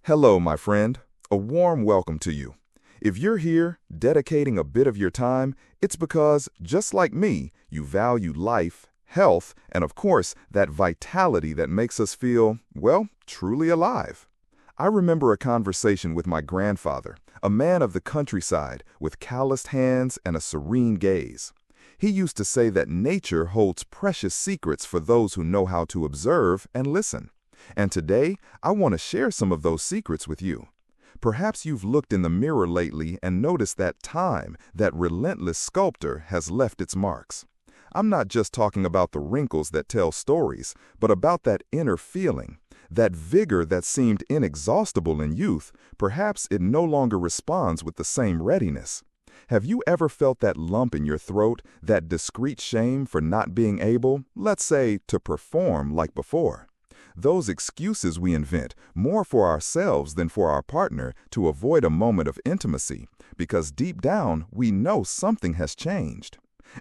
Hello, my friend. A warm welcome to you. If you're here, dedicating a bit of your time, it's because, just like me, you value life, health, and of course, that vitality that makes us feel, well, truly alive. I remember a conversation with my grandfather, a man of the countryside with calloused hands and a serene gaze. He used to say that nature holds precious secrets for those who know how to observe and listen. And today, I want to share some of those secrets with you. Perhaps you've looked in the mirror lately and noticed that time, that relentless sculptor, has left its marks. I'm not just talking about the wrinkles that tell stories, but about that inner feeling, that vigor that seemed inexhaustible in youth. Perhaps it no longer responds with the same readiness. Have you ever felt that lump in your throat, that discreet shame for not being able, let's say, to perform like before? Those excuses we invent, more for ourselves than for our partner, to avoid a moment of intimacy, because deep down we know something has changed.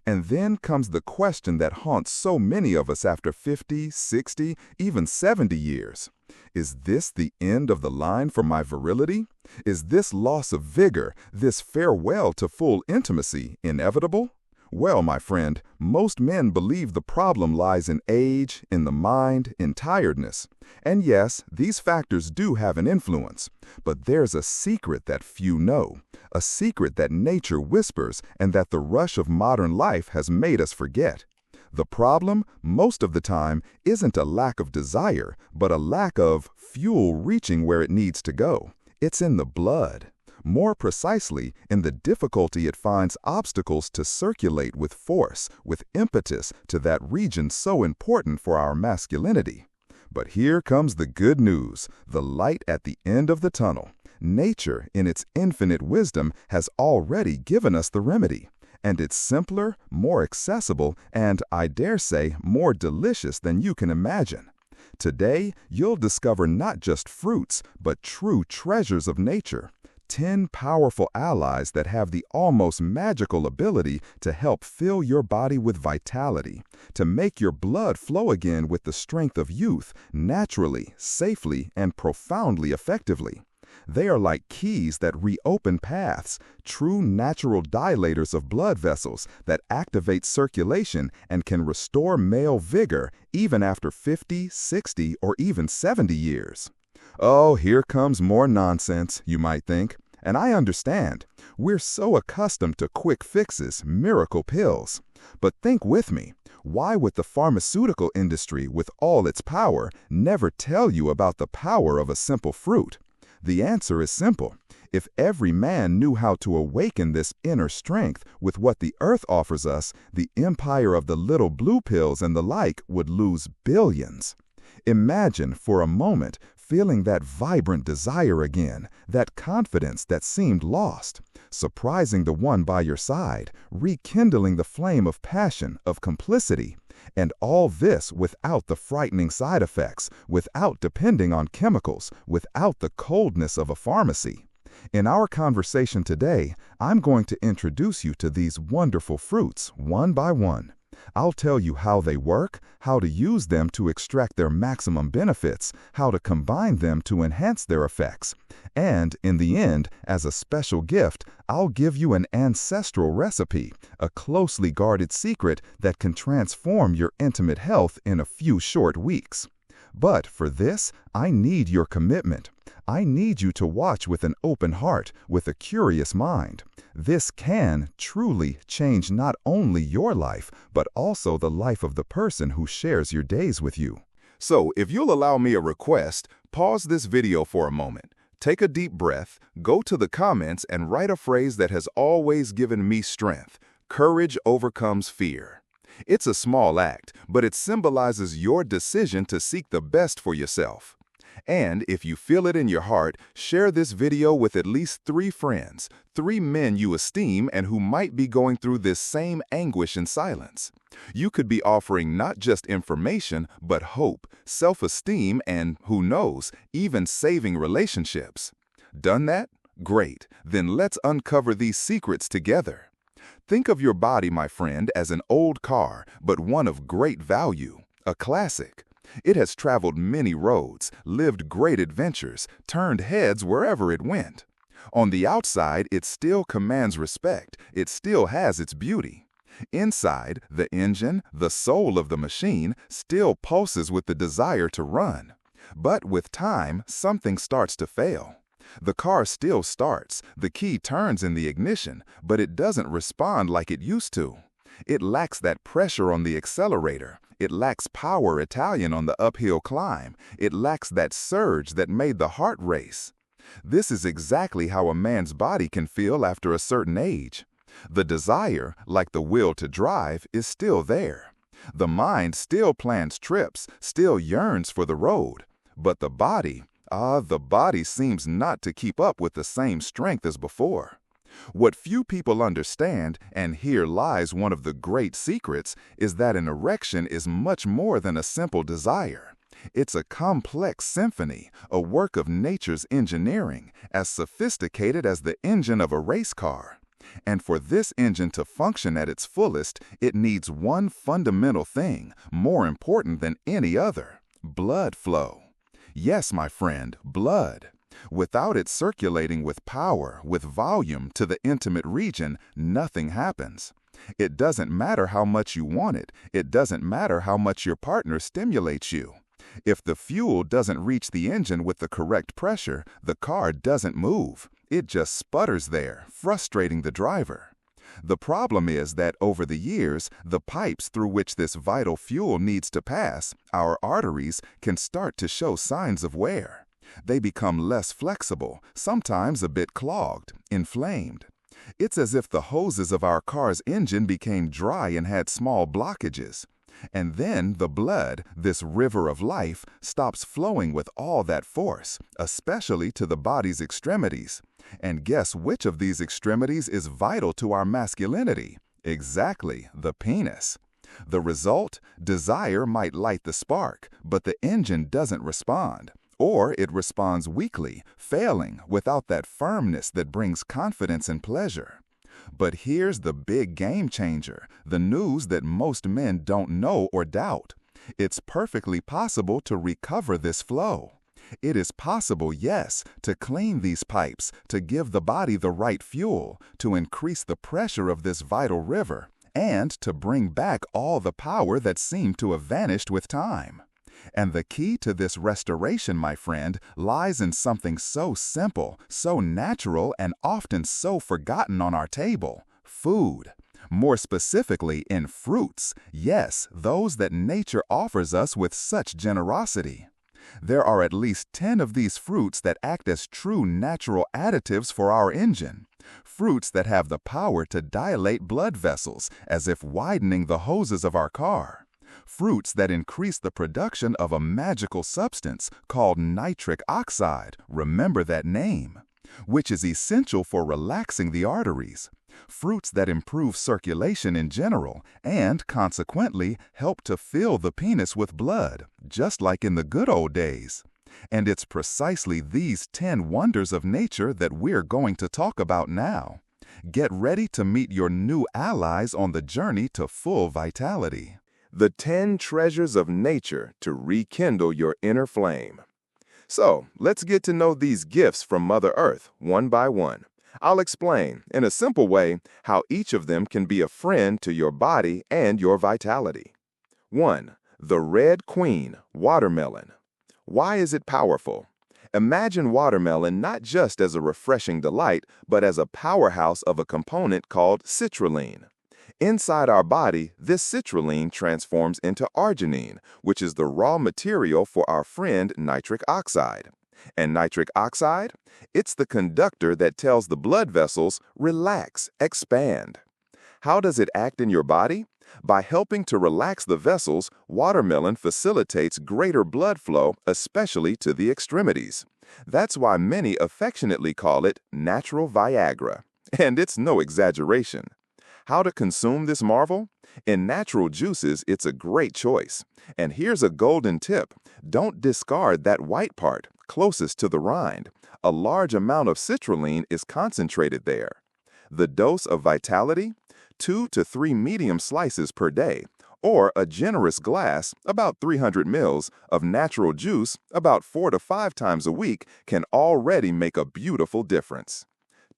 And then comes the question that haunts so many of us after 50, 60, even 70 years. Is this the end of the line for my virility? Is this loss of vigor, this farewell to full intimacy, inevitable? Well, my friend, most men believe the problem lies in age, in the mind, in tiredness. And yes, these factors do have an influence. But there's a secret that few know, a secret that nature whispers and that the rush of modern life has made us forget. The problem, most of the time, isn't a lack of desire, but a lack of fuel reaching where it needs to go. It's in the blood. More precisely, in the difficulty it finds obstacles to circulate with force, with impetus to that region so important for our masculinity. But here comes the good news, the light at the end of the tunnel. Nature, in its infinite wisdom, has already given us the remedy. And it's simpler, more accessible, and, I dare say, more delicious than you can imagine. Today, you'll discover not just fruits, but true treasures of nature. 10 powerful allies that have the almost magical ability to help fill your body with vitality, to make your blood flow again with the strength of youth, naturally, safely, and profoundly effectively. They are like keys that reopen paths, true natural dilators of blood vessels that activate circulation and can restore male vigor even after 50, 60, or even 70 years. Oh, here comes more nonsense, you might think. And I understand. We're so accustomed to quick fixes, miracle pills. But think with me. Why would the pharmaceutical industry, with all its power, never tell you about the power of a simple fruit? The answer is simple. If every man knew how to awaken this inner strength with what the earth offers us, the empire of the little blue pills and the like would lose billions. Imagine, for a moment, feeling that vibrant desire again, that confidence that seemed lost, surprising the one by your side, rekindling the flame of passion, of complicity, and all this without the frightening side effects, without depending on chemicals, without the coldness of a pharmacy. In our conversation today, I'm going to introduce you to these wonderful fruits one by one. I'll tell you how they work, how to use them to extract their maximum benefits, how to combine them to enhance their effects. And, in the end, as a special gift, I'll give you an ancestral recipe, a closely guarded secret that can transform your intimate health in a few short weeks. But for this, I need your commitment. I need you to watch with an open heart, with a curious mind. This can truly change not only your life, but also the life of the person who shares your days with you. So, if you'll allow me a request, pause this video for a moment. Take a deep breath, go to the comments, and write a phrase that has always given me strength. Courage overcomes fear. It's a small act, but it symbolizes your decision to seek the best for yourself. And if you feel it in your heart, share this video with at least 3 friends, 3 men you esteem and who might be going through this same anguish in silence. You could be offering not just information, but hope, self-esteem, and, who knows, even saving relationships. Done that? Great. Then let's uncover these secrets together. Think of your body, my friend, as an old car, but one of great value, a classic. It has traveled many roads, lived great adventures, turned heads wherever it went. On the outside, it still commands respect. It still has its beauty. Inside, the engine, the soul of the machine, still pulses with the desire to run. But with time, something starts to fail. The car still starts, the key turns in the ignition, but it doesn't respond like it used to. It lacks that pressure on the accelerator. It lacks power Italian on the uphill climb. It lacks that surge that made the heart race. This is exactly how a man's body can feel after a certain age. The desire, like the will to drive, is still there. The mind still plans trips, still yearns for the road. But the body seems not to keep up with the same strength as before. What few people understand, and here lies one of the great secrets, is that an erection is much more than a simple desire. It's a complex symphony, a work of nature's engineering, as sophisticated as the engine of a race car. And for this engine to function at its fullest, it needs one fundamental thing, more important than any other: blood flow. Yes, my friend, blood. Without it circulating with power, with volume to the intimate region, nothing happens. It doesn't matter how much you want it. It doesn't matter how much your partner stimulates you. If the fuel doesn't reach the engine with the correct pressure, the car doesn't move. It just sputters there, frustrating the driver. The problem is that over the years, the pipes through which this vital fuel needs to pass, our arteries, can start to show signs of wear. They become less flexible, sometimes a bit clogged, inflamed. It's as if the hoses of our car's engine became dry and had small blockages. And then the blood, this river of life, stops flowing with all that force, especially to the body's extremities. And guess which of these extremities is vital to our masculinity? Exactly, the penis. The result? Desire might light the spark, but the engine doesn't respond. Or it responds weakly, failing, without that firmness that brings confidence and pleasure. But here's the big game changer, the news that most men don't know or doubt. It's perfectly possible to recover this flow. It is possible, yes, to clean these pipes, to give the body the right fuel, to increase the pressure of this vital river, and to bring back all the power that seemed to have vanished with time. And the key to this restoration, my friend, lies in something so simple, so natural, and often so forgotten on our table: food. More specifically, in fruits. Yes, those that nature offers us with such generosity. There are at least 10 of these fruits that act as true natural additives for our engine. Fruits that have the power to dilate blood vessels, as if widening the hoses of our car. Fruits that increase the production of a magical substance called nitric oxide, remember that name, which is essential for relaxing the arteries. Fruits that improve circulation in general and, consequently, help to fill the penis with blood, just like in the good old days. And it's precisely these 10 wonders of nature that we're going to talk about now. Get ready to meet your new allies on the journey to full vitality. The 10 treasures of nature to rekindle your inner flame. So, let's get to know these gifts from Mother Earth one by one. I'll explain, in a simple way, how each of them can be a friend to your body and your vitality. 1. The Red Queen, watermelon. Why is it powerful? Imagine watermelon not just as a refreshing delight, but as a powerhouse of a component called citrulline. Inside our body, this citrulline transforms into arginine, which is the raw material for our friend nitric oxide. And nitric oxide? It's the conductor that tells the blood vessels, relax, expand. How does it act in your body? By helping to relax the vessels, watermelon facilitates greater blood flow, especially to the extremities. That's why many affectionately call it natural Viagra. And it's no exaggeration. How to consume this marvel? In natural juices, it's a great choice. And here's a golden tip. Don't discard that white part, closest to the rind. A large amount of citrulline is concentrated there. The dose of vitality? 2 to 3 medium slices per day. or a generous glass, about 300 ml, of natural juice about 4 to 5 times a week can already make a beautiful difference.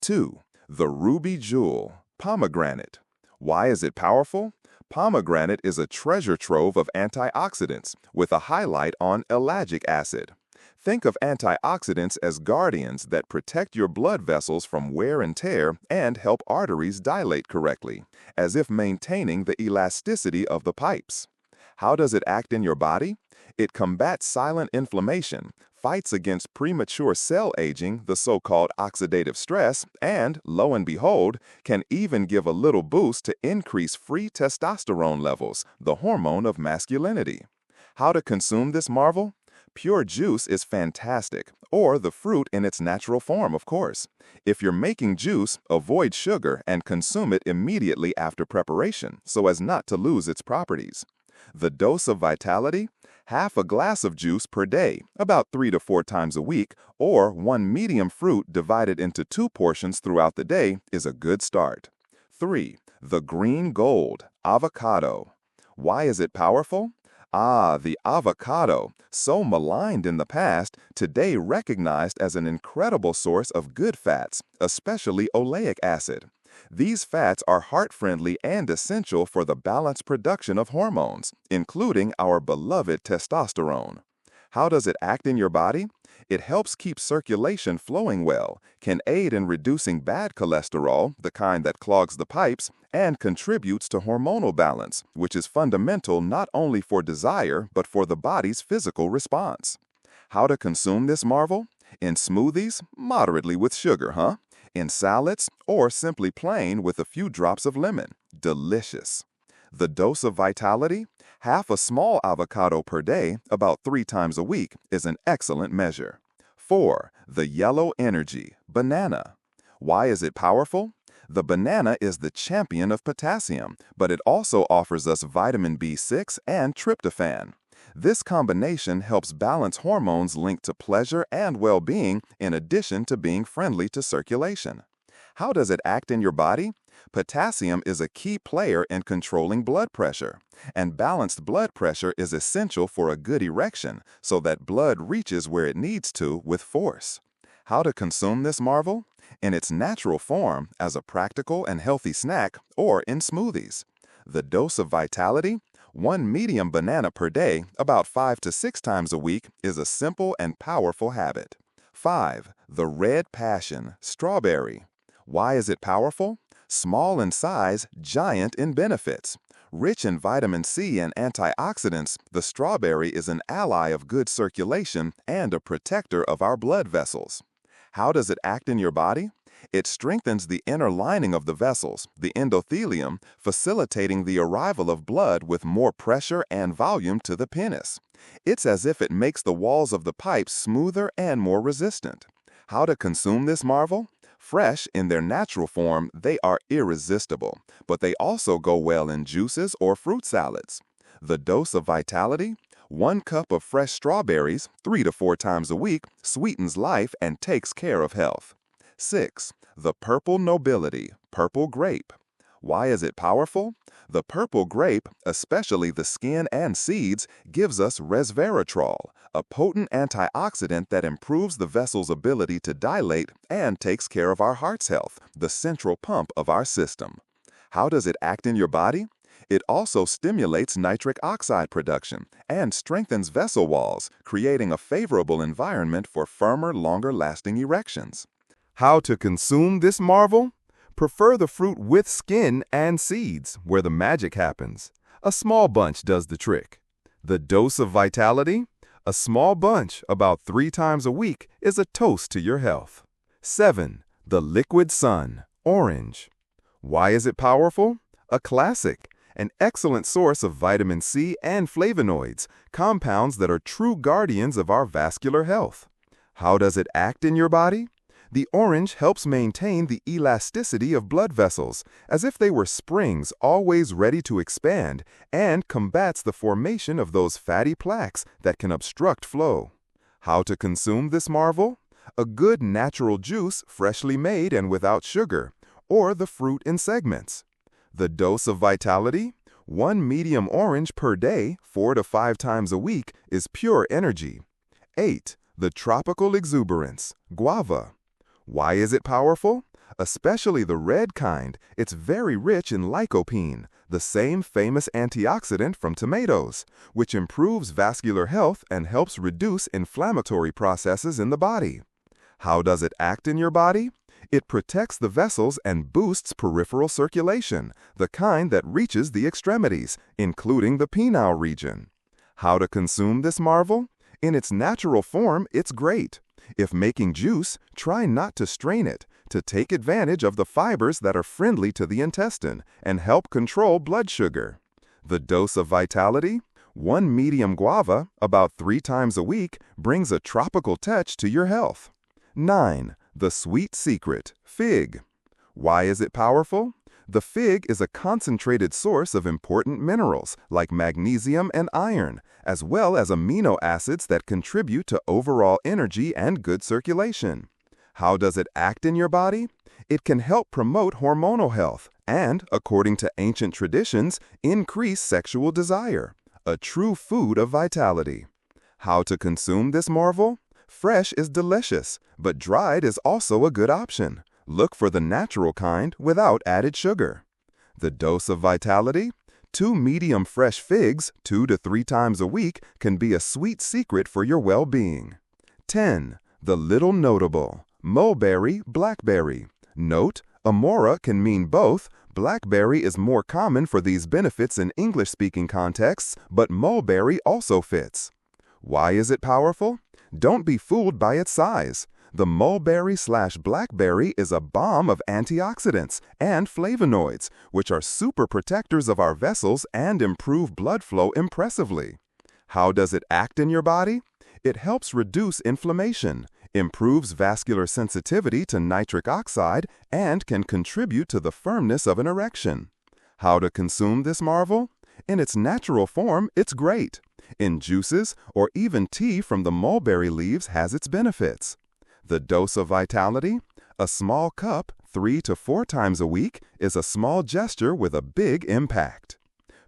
2. The ruby jewel, pomegranate. Why is it powerful? Pomegranate is a treasure trove of antioxidants with a highlight on ellagic acid. Think of antioxidants as guardians that protect your blood vessels from wear and tear and help arteries dilate correctly, as if maintaining the elasticity of the pipes. How does it act in your body? It combats silent inflammation, fights against premature cell aging, the so-called oxidative stress, and, lo and behold, can even give a little boost to increase free testosterone levels, the hormone of masculinity. How to consume this marvel? Pure juice is fantastic, or the fruit in its natural form, of course. If you're making juice, avoid sugar and consume it immediately after preparation so as not to lose its properties. The dose of vitality? Half a glass of juice per day, about 3 to 4 times a week, or one medium fruit divided into 2 portions throughout the day is a good start. 3. The green gold, avocado. Why is it powerful? The avocado, so maligned in the past, today recognized as an incredible source of good fats, especially oleic acid. These fats are heart-friendly and essential for the balanced production of hormones, including our beloved testosterone. How does it act in your body? It helps keep circulation flowing well, can aid in reducing bad cholesterol, the kind that clogs the pipes, and contributes to hormonal balance, which is fundamental not only for desire but for the body's physical response. How to consume this marvel? In smoothies, moderately with sugar, huh? In salads, or simply plain with a few drops of lemon. Delicious. The dose of vitality? Half a small avocado per day, about 3 times a week, is an excellent measure. 4. The yellow energy, banana. Why is it powerful? The banana is the champion of potassium, but it also offers us vitamin B6 and tryptophan. This combination helps balance hormones linked to pleasure and well-being in addition to being friendly to circulation. How does it act in your body? Potassium is a key player in controlling blood pressure, and balanced blood pressure is essential for a good erection so that blood reaches where it needs to with force. How to consume this marvel? In its natural form, as a practical and healthy snack, or in smoothies. The dose of vitality? One medium banana per day, about 5 to 6 times a week, is a simple and powerful habit. 5. The red passion, strawberry. Why is it powerful? Small in size, giant in benefits. Rich in vitamin C and antioxidants, the strawberry is an ally of good circulation and a protector of our blood vessels. How does it act in your body? It strengthens the inner lining of the vessels, the endothelium, facilitating the arrival of blood with more pressure and volume to the penis. It's as if it makes the walls of the pipes smoother and more resistant. How to consume this marvel? Fresh in their natural form, they are irresistible, but they also go well in juices or fruit salads. The dose of vitality? 1 cup of fresh strawberries, 3 to 4 times a week, sweetens life and takes care of health. 6. The purple nobility, purple grape. Why is it powerful? The purple grape, especially the skin and seeds, gives us resveratrol, a potent antioxidant that improves the vessel's ability to dilate and takes care of our heart's health, the central pump of our system. How does it act in your body? It also stimulates nitric oxide production and strengthens vessel walls, creating a favorable environment for firmer, longer-lasting erections. How to consume this marvel? Prefer the fruit with skin and seeds, where the magic happens. A small bunch does the trick. The dose of vitality? A small bunch, about 3 times a week, is a toast to your health. 7. The liquid sun, orange. Why is it powerful? A classic. An excellent source of vitamin C and flavonoids, compounds that are true guardians of our vascular health. How does it act in your body? The orange helps maintain the elasticity of blood vessels, as if they were springs always ready to expand, and combats the formation of those fatty plaques that can obstruct flow. How to consume this marvel? A good natural juice freshly made and without sugar, or the fruit in segments. The dose of vitality? One medium orange per day, 4 to 5 times a week, is pure energy. 8. The tropical exuberance, guava. Why is it powerful? Especially the red kind, it's very rich in lycopene, the same famous antioxidant from tomatoes, which improves vascular health and helps reduce inflammatory processes in the body. How does it act in your body? It protects the vessels and boosts peripheral circulation, the kind that reaches the extremities, including the penile region. How to consume this marvel? In its natural form, it's great. If making juice, try not to strain it, to take advantage of the fibers that are friendly to the intestine and help control blood sugar. The dose of vitality? One medium guava, about 3 times a week, brings a tropical touch to your health. 9. The sweet secret, fig. Why is it powerful? The fig is a concentrated source of important minerals like magnesium and iron, as well as amino acids that contribute to overall energy and good circulation. How does it act in your body? It can help promote hormonal health and, according to ancient traditions, increase sexual desire, a true food of vitality. How to consume this marvel? Fresh is delicious, but dried is also a good option. Look for the natural kind without added sugar. The dose of vitality? 2 medium fresh figs, 2 to 3 times a week, can be a sweet secret for your well-being. 10. The little notable, mulberry, blackberry. Note, amora can mean both. Blackberry is more common for these benefits in English-speaking contexts, but mulberry also fits. Why is it powerful? Don't be fooled by its size. The mulberry/blackberry is a bomb of antioxidants and flavonoids, which are super protectors of our vessels and improve blood flow impressively. How does it act in your body? It helps reduce inflammation, improves vascular sensitivity to nitric oxide, and can contribute to the firmness of an erection. How to consume this marvel? In its natural form, it's great. In juices or even tea from the mulberry leaves has its benefits. The dose of vitality? A small cup, 3 to 4 times a week, is a small gesture with a big impact.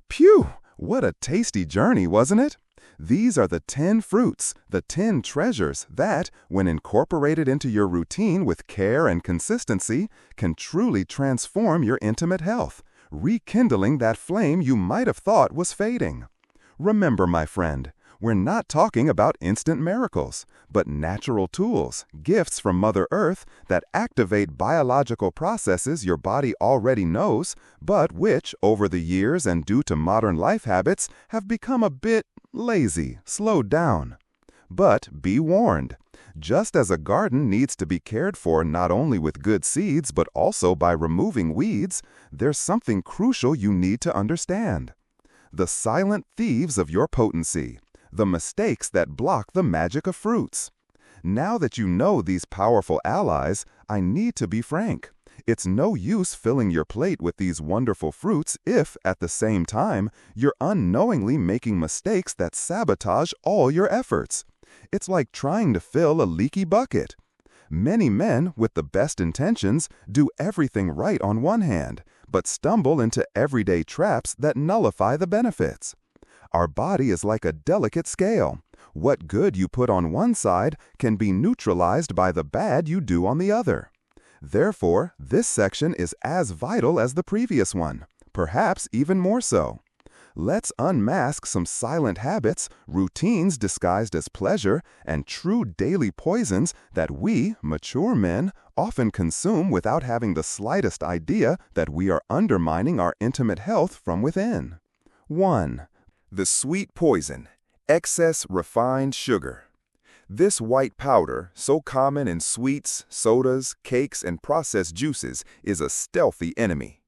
Phew! What a tasty journey, wasn't it? These are the 10 fruits, the 10 treasures that, when incorporated into your routine with care and consistency, can truly transform your intimate health, rekindling that flame you might have thought was fading. Remember, my friend, we're not talking about instant miracles, but natural tools, gifts from Mother Earth that activate biological processes your body already knows, but which, over the years and due to modern life habits, have become a bit lazy, slowed down. But be warned, just as a garden needs to be cared for not only with good seeds but also by removing weeds, there's something crucial you need to understand. The silent thieves of your potency, the mistakes that block the magic of fruits. Now that you know these powerful allies, I need to be frank. It's no use filling your plate with these wonderful fruits if, at the same time, you're unknowingly making mistakes that sabotage all your efforts. It's like trying to fill a leaky bucket. Many men, with the best intentions, do everything right on one hand, but stumble into everyday traps that nullify the benefits. Our body is like a delicate scale. What good you put on one side can be neutralized by the bad you do on the other. Therefore, this section is as vital as the previous one, perhaps even more so. Let's unmask some silent habits, routines disguised as pleasure, and true daily poisons that we, mature men, often consume without having the slightest idea that we are undermining our intimate health from within. 1. The sweet poison, excess refined sugar. This white powder, so common in sweets, sodas, cakes, and processed juices, is a stealthy enemy.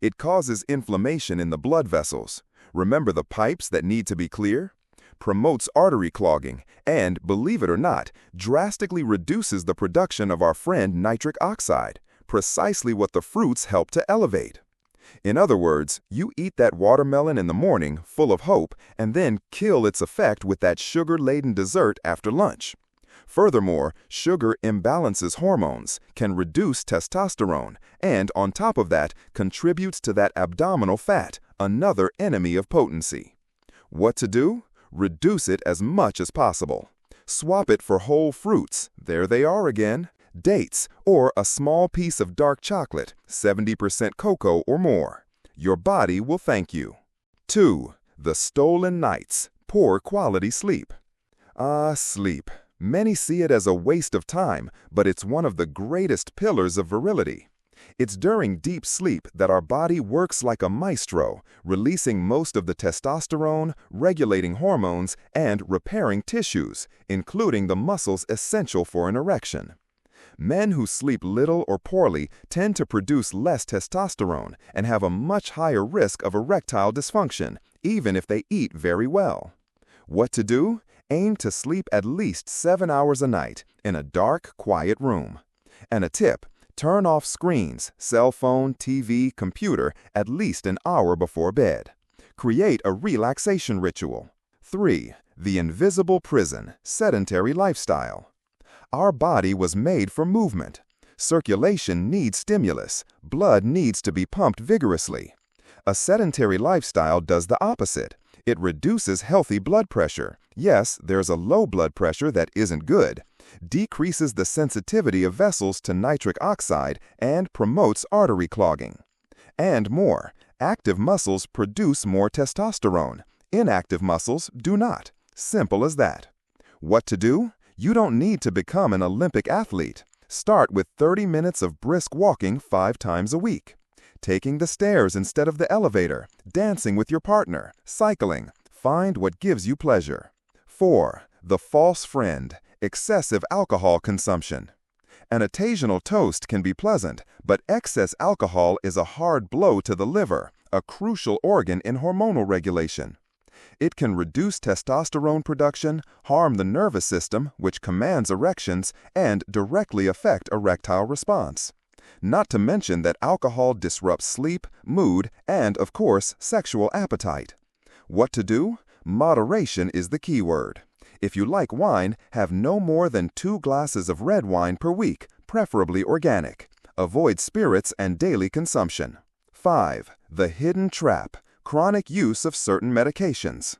It causes inflammation in the blood vessels. Remember the pipes that need to be clear? Promotes artery clogging and, believe it or not, drastically reduces the production of our friend nitric oxide, precisely what the fruits help to elevate. In other words, you eat that watermelon in the morning, full of hope, and then kill its effect with that sugar-laden dessert after lunch. Furthermore, sugar imbalances hormones, can reduce testosterone, and on top of that, contributes to that abdominal fat, another enemy of potency. What to do? Reduce it as much as possible. Swap it for whole fruits, there they are again, dates, or a small piece of dark chocolate, 70% cocoa or more. Your body will thank you. 2. The stolen nights, poor quality sleep. Sleep. Many see it as a waste of time, but it's one of the greatest pillars of virility. It's during deep sleep that our body works like a maestro, releasing most of the testosterone, regulating hormones, and repairing tissues, including the muscles essential for an erection. Men who sleep little or poorly tend to produce less testosterone and have a much higher risk of erectile dysfunction, even if they eat very well. What to do? Aim to sleep at least 7 hours a night in a dark, quiet room. And a tip: turn off screens, cell phone, TV, computer at least an hour before bed. Create a relaxation ritual. 3. The invisible prison, sedentary lifestyle. Our body was made for movement. Circulation needs stimulus. Blood needs to be pumped vigorously. A sedentary lifestyle does the opposite. It reduces healthy blood pressure. Yes, there's a low blood pressure that isn't good. Decreases the sensitivity of vessels to nitric oxide and promotes artery clogging. And more, active muscles produce more testosterone. Inactive muscles do not. Simple as that. What to do? You don't need to become an Olympic athlete. Start with 30 minutes of brisk walking 5 times a week. Taking the stairs instead of the elevator, dancing with your partner, cycling. Find what gives you pleasure. 4. The false friend, excessive alcohol consumption. An occasional toast can be pleasant, but excess alcohol is a hard blow to the liver, a crucial organ in hormonal regulation. It can reduce testosterone production, harm the nervous system, which commands erections, and directly affect erectile response. Not to mention that alcohol disrupts sleep, mood, and, of course, sexual appetite. What to do? Moderation is the key word. If you like wine, have no more than 2 glasses of red wine per week, preferably organic. Avoid spirits and daily consumption. 5. The hidden trap, chronic use of certain medications.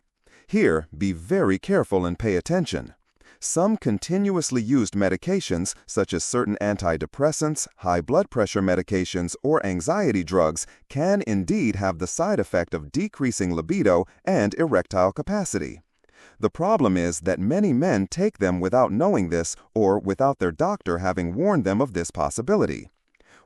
Here, be very careful and pay attention. Some continuously used medications, such as certain antidepressants, high blood pressure medications, or anxiety drugs, can indeed have the side effect of decreasing libido and erectile capacity. The problem is that many men take them without knowing this or without their doctor having warned them of this possibility.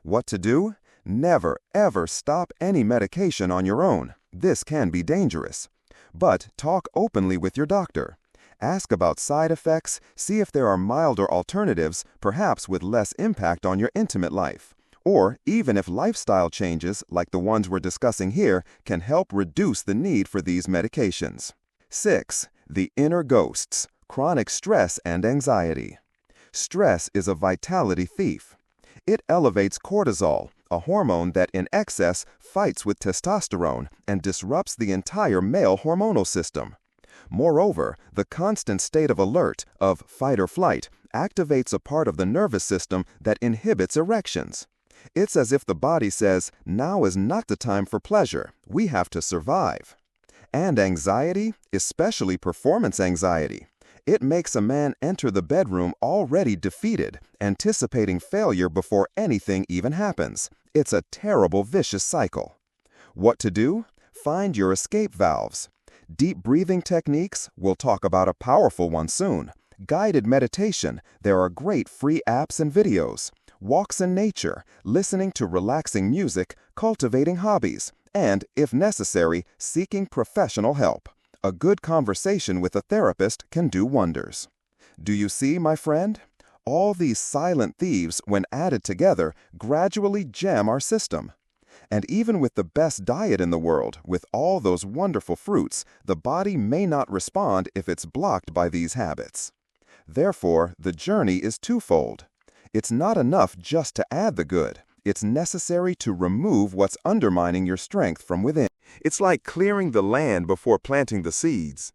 What to do? Never, ever stop any medication on your own. This can be dangerous. But talk openly with your doctor. Ask about side effects, see if there are milder alternatives, perhaps with less impact on your intimate life. Or even if lifestyle changes, like the ones we're discussing here, can help reduce the need for these medications. 6. The inner ghosts, chronic stress and anxiety. Stress is a vitality thief. It elevates cortisol, a hormone that in excess fights with testosterone and disrupts the entire male hormonal system. Moreover, the constant state of alert, of fight or flight, activates a part of the nervous system that inhibits erections. It's as if the body says, now is not the time for pleasure, we have to survive. And anxiety, especially performance anxiety. It makes a man enter the bedroom already defeated, anticipating failure before anything even happens. It's a terrible vicious cycle. What to do? Find your escape valves. Deep breathing techniques, we'll talk about a powerful one soon. Guided meditation, there are great free apps and videos. Walks in nature, listening to relaxing music, cultivating hobbies, and, if necessary, seeking professional help. A good conversation with a therapist can do wonders. Do you see, my friend? All these silent thieves, when added together, gradually jam our system. And even with the best diet in the world, with all those wonderful fruits, the body may not respond if it's blocked by these habits. Therefore, the journey is twofold. It's not enough just to add the good. It's necessary to remove what's undermining your strength from within. It's like clearing the land before planting the seeds.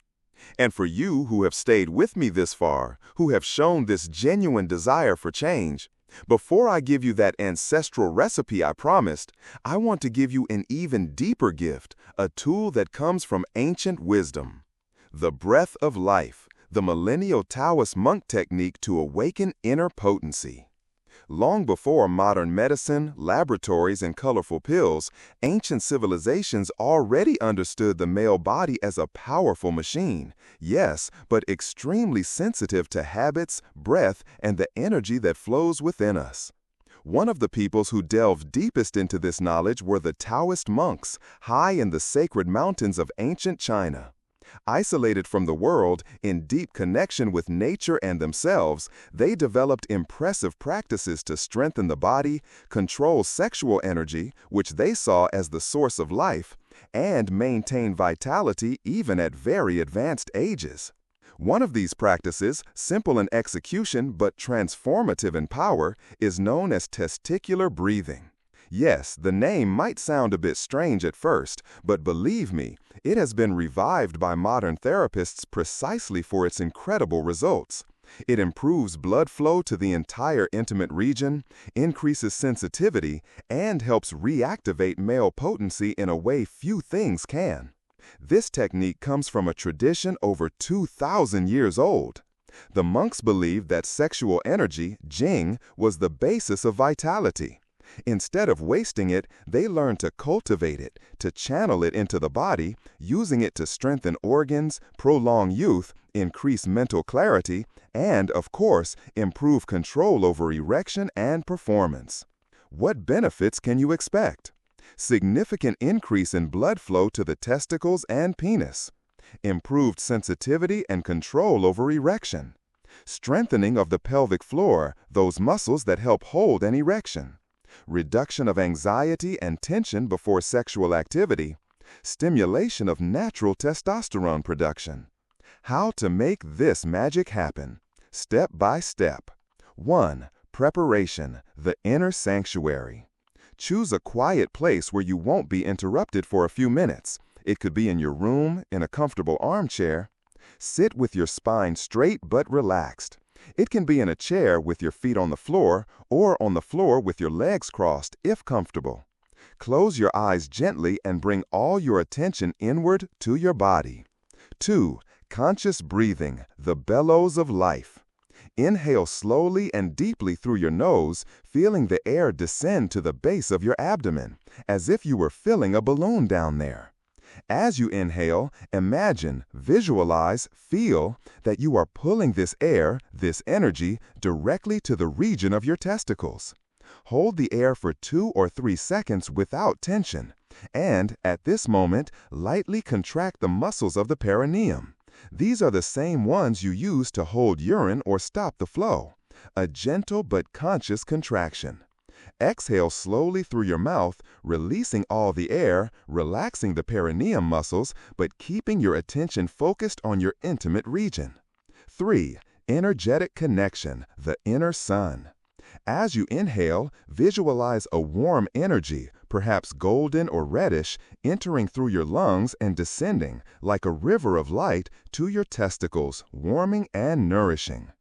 And for you who have stayed with me this far, who have shown this genuine desire for change, Before I give you that ancestral recipe I promised, I want to give you an even deeper gift, a tool that comes from ancient wisdom. The breath of life, the millennial Taoist monk technique to awaken inner potency. Long before modern medicine, laboratories, and colorful pills, ancient civilizations already understood the male body as a powerful machine, yes, but extremely sensitive to habits, breath, and the energy that flows within us. One of the peoples who delved deepest into this knowledge were the Taoist monks, high in the sacred mountains of ancient China. Isolated from the world, in deep connection with nature and themselves, they developed impressive practices to strengthen the body, control sexual energy, which they saw as the source of life, and maintain vitality even at very advanced ages. One of these practices, simple in execution but transformative in power, is known as testicular breathing. Yes, the name might sound a bit strange at first, but believe me, it has been revived by modern therapists precisely for its incredible results. It improves blood flow to the entire intimate region, increases sensitivity, and helps reactivate male potency in a way few things can. This technique comes from a tradition over 2,000 years old. The monks believed that sexual energy, Jing, was the basis of vitality. Instead of wasting it, they learned to cultivate it, to channel it into the body, using it to strengthen organs, prolong youth, increase mental clarity, and, of course, improve control over erection and performance. What benefits can you expect? Significant increase in blood flow to the testicles and penis. Improved sensitivity and control over erection. Strengthening of the pelvic floor, those muscles that help hold an erection. Reduction of anxiety and tension before sexual activity, stimulation of natural testosterone production. How to make this magic happen? Step by step. 1. Preparation, the inner sanctuary. Choose a quiet place where you won't be interrupted for a few minutes. It could be in your room, in a comfortable armchair. Sit with your spine straight but relaxed. It can be in a chair with your feet on the floor or on the floor with your legs crossed if comfortable. Close your eyes gently and bring all your attention inward to your body. 2. Conscious breathing, the bellows of life. Inhale slowly and deeply through your nose, feeling the air descend to the base of your abdomen, as if you were filling a balloon down there. As you inhale, imagine, visualize, feel that you are pulling this air, this energy, directly to the region of your testicles. Hold the air for 2 or 3 seconds without tension, and, at this moment, lightly contract the muscles of the perineum. These are the same ones you use to hold urine or stop the flow. A gentle but conscious contraction. Exhale slowly through your mouth, releasing all the air, relaxing the perineum muscles, but keeping your attention focused on your intimate region. 3. Energetic connection, the inner sun. As you inhale, visualize a warm energy, perhaps golden or reddish, entering through your lungs and descending, like a river of light, to your testicles, warming and nourishing.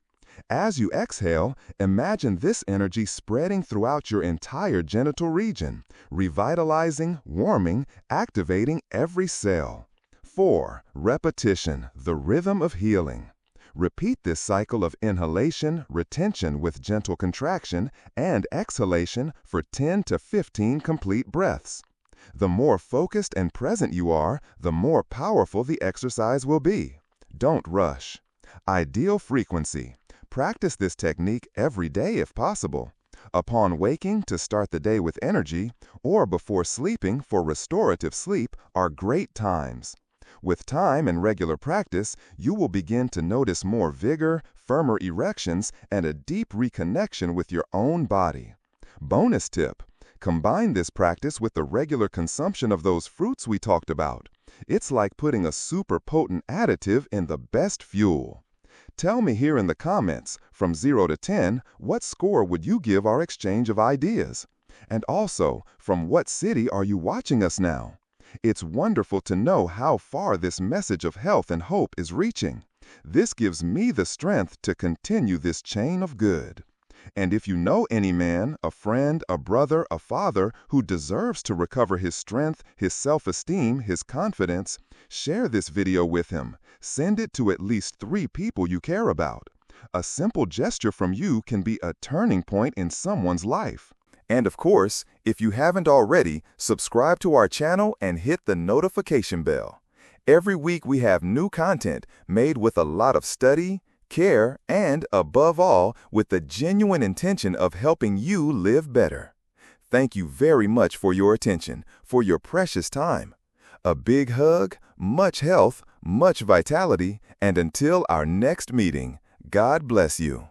As you exhale, imagine this energy spreading throughout your entire genital region, revitalizing, warming, activating every cell. 4. Repetition, the rhythm of healing. Repeat this cycle of inhalation, retention with gentle contraction, and exhalation for 10 to 15 complete breaths. The more focused and present you are, the more powerful the exercise will be. Don't rush. Ideal frequency. Practice this technique every day if possible. Upon waking to start the day with energy, or before sleeping for restorative sleep are great times. With time and regular practice, you will begin to notice more vigor, firmer erections, and a deep reconnection with your own body. Bonus tip: combine this practice with the regular consumption of those fruits we talked about. It's like putting a super potent additive in the best fuel. Tell me here in the comments, from 0 to 10, what score would you give our exchange of ideas? And also, from what city are you watching us now? It's wonderful to know how far this message of health and hope is reaching. This gives me the strength to continue this chain of good. And if you know any man, a friend, a brother, a father who deserves to recover his strength, his self-esteem, his confidence, share this video with him. Send it to at least 3 people you care about. A simple gesture from you can be a turning point in someone's life. And of course, if you haven't already, subscribe to our channel and hit the notification bell. Every week we have new content made with a lot of study, care, and, above all, with the genuine intention of helping you live better. Thank you very much for your attention, for your precious time. A big hug, much health, much vitality, and until our next meeting, God bless you.